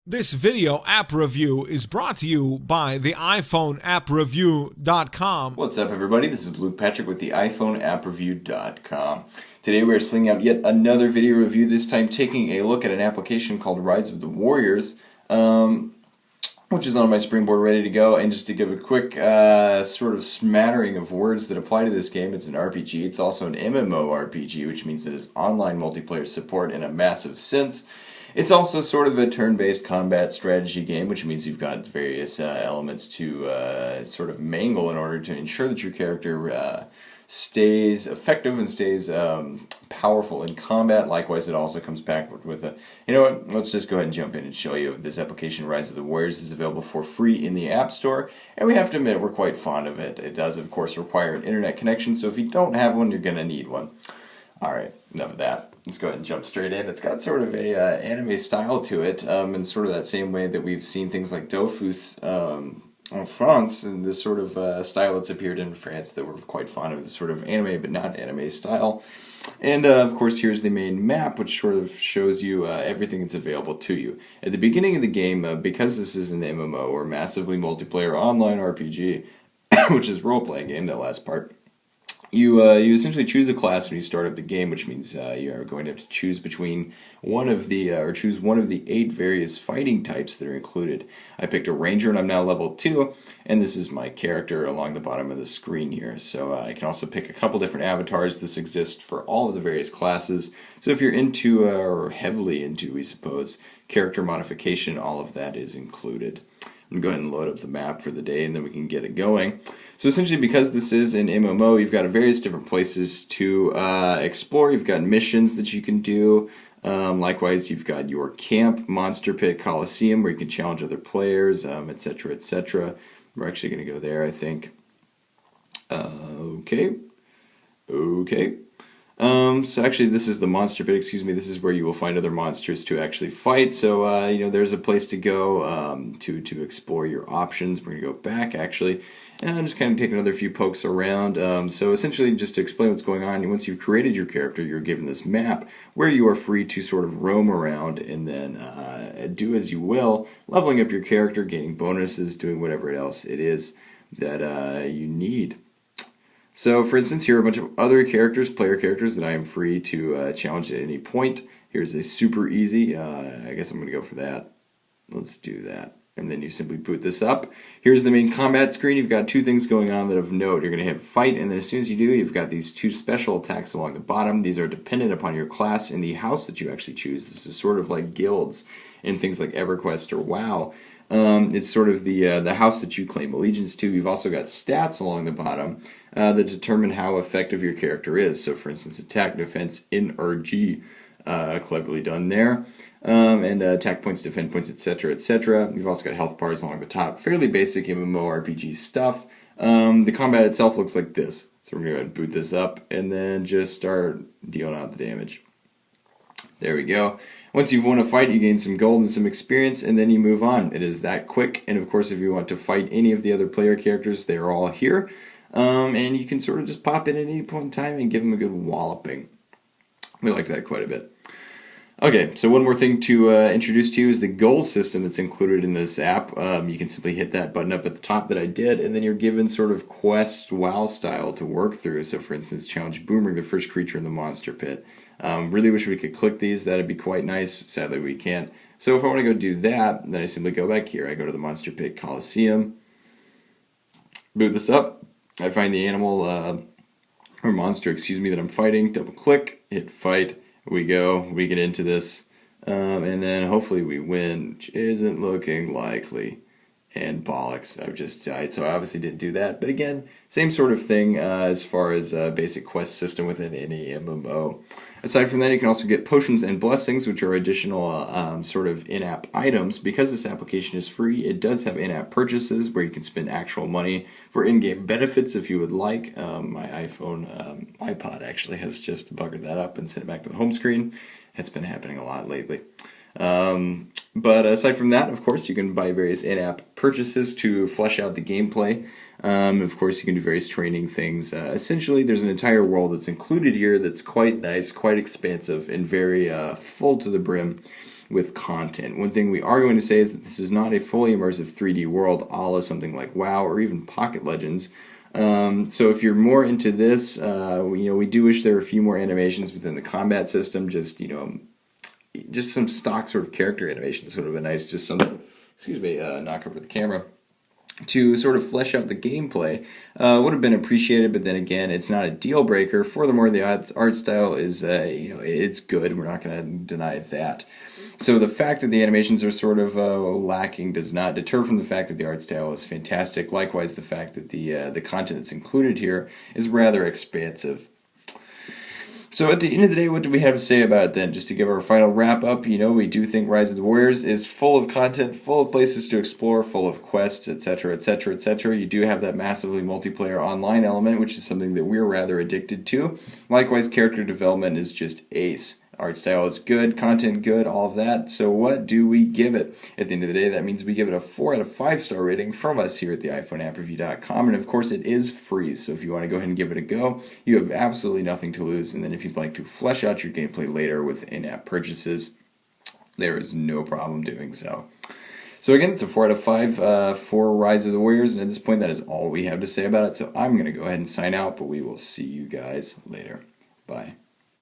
This video app review is brought to you by the iPhone appreview.com. What's up, everybody? This is Luke Patrick with the iPhone appreview.com. Today we are slinging out yet another video review, this time taking a look at an application called Rise of the Warriors, which is on my springboard ready to go. And just to give a quick sort of smattering of words that apply to this game, it's an RPG. It's also an MMORPG, which means that it's online multiplayer support in a massive sense. It's also sort of a turn-based combat strategy game, which means you've got various elements to sort of mangle in order to ensure that your character stays effective and stays powerful in combat. Likewise, it also comes back with a... You know what? Let's just go ahead and jump in and show you this application, Rise of the Warriors, is available for free in the App Store, and we have to admit we're quite fond of it. It does, of course, require an internet connection, so if you don't have one, you're going to need one. Alright, enough of that. Let's go ahead and jump straight in. It's got sort of a anime style to it, in sort of that same way that we've seen things like Dofus en France, and this sort of style that's appeared in France that we're quite fond of, this sort of anime but not anime style. And of course, here's the main map, which sort of shows you everything that's available to you. At the beginning of the game, because this is an MMO, or massively multiplayer online RPG, which is role-playing game, that last part, you essentially choose a class when you start up the game, which means you are going to have to choose between one of the 8 various fighting types that are included. I picked a ranger, and I'm now level 2, and this is my character along the bottom of the screen here. So I can also pick a couple different avatars. This exists for all of the various classes. So if you're into, or heavily into, we suppose, character modification, all of that is included. I'm going to go ahead and load up the map for the day, and then we can get it going. So essentially, because this is an MMO, you've got various different places to explore. You've got missions that you can do. Likewise, you've got your camp, monster pit, coliseum, where you can challenge other players, etc., etc. We're actually going to go there, I think. Okay. So actually, this is the monster pit, excuse me. This is where you will find other monsters to actually fight. So, there's a place to go to explore your options. We're going to go back, actually, and just kind of take another few pokes around. So essentially, just to explain what's going on, once you've created your character, you're given this map where you are free to sort of roam around and then do as you will, leveling up your character, gaining bonuses, doing whatever else it is that you need. So, for instance, here are a bunch of other characters, player characters, that I am free to challenge at any point. Here's a super easy. I guess I'm going to go for that. Let's do that. And then you simply boot this up. Here's the main combat screen. You've got two things going on that of note. You're going to hit fight, and then as soon as you do, you've got these two special attacks along the bottom. These are dependent upon your class and the house that you actually choose. This is sort of like guilds in things like EverQuest or WoW. It's sort of the house that you claim allegiance to. You've also got stats along the bottom that determine how effective your character is. So, for instance, attack, defense, NRG, cleverly done there, and attack points, defend points, etc., etc. You've also got health bars along the top. Fairly basic MMORPG stuff. The combat itself looks like this. So we're going to go ahead and boot this up and then just start dealing out the damage. There we go. Once you've won a fight, you gain some gold and some experience, and then you move on. It is that quick, and of course, if you want to fight any of the other player characters, they are all here. And you can sort of just pop in at any point in time and give them a good walloping. We like that quite a bit. Okay, so one more thing to introduce to you is the goal system that's included in this app. You can simply hit that button up at the top that I did, and then you're given sort of quest WoW style to work through. So, for instance, challenge Boomerang, the first creature in the monster pit. Really wish we could click these. That'd be quite nice. Sadly, we can't. So if I want to go do that, then I simply go back here. I go to the monster pit Coliseum, boot this up. I find the animal, or monster, excuse me, that I'm fighting. Double click, hit fight. We go, we get into this, and then hopefully we win, which isn't looking likely. And bollocks, I've just died, so I obviously didn't do that. But again, same sort of thing as far as basic quest system within any MMO. Aside from that, you can also get potions and blessings, which are additional sort of in-app items. Because this application is free, it does have in-app purchases where you can spend actual money for in-game benefits if you would like. My iPod actually has just buggered that up and sent it back to the home screen. It's been happening a lot lately. But aside from that, of course, you can buy various in-app purchases to flesh out the gameplay. Of course, you can do various training things. Essentially, there's an entire world that's included here that's quite nice, quite expansive, and very full to the brim. with content. One thing we are going to say is that this is not a fully immersive 3D world a la something like WoW or even Pocket Legends. So if you're more into this, we do wish there were a few more animations within the combat system. Just some stock sort of character animations would have been nice. Just something, knock over the camera, to sort of flesh out the gameplay would have been appreciated. But then again, it's not a deal breaker. Furthermore, the art style is it's good. We're not going to deny that. So the fact that the animations are sort of lacking does not deter from the fact that the art style is fantastic. Likewise, the fact that the content that's included here is rather expansive. So at the end of the day, what do we have to say about it then? Just to give our final wrap up, we do think Rise of the Warriors is full of content, full of places to explore, full of quests, etc., etc., etc. You do have that massively multiplayer online element, which is something that we're rather addicted to. Likewise, character development is just ace. Art style is good, content good, all of that. So what do we give it? At the end of the day, that means we give it a 4 out of 5 star rating from us here at the iPhoneAppReview.com. And of course, it is free. So if you want to go ahead and give it a go, you have absolutely nothing to lose. And then if you'd like to flesh out your gameplay later with in-app purchases, there is no problem doing so. So again, it's a 4 out of 5 for Rise of the Warriors. And at this point, that is all we have to say about it. So I'm going to go ahead and sign out, but we will see you guys later. Bye.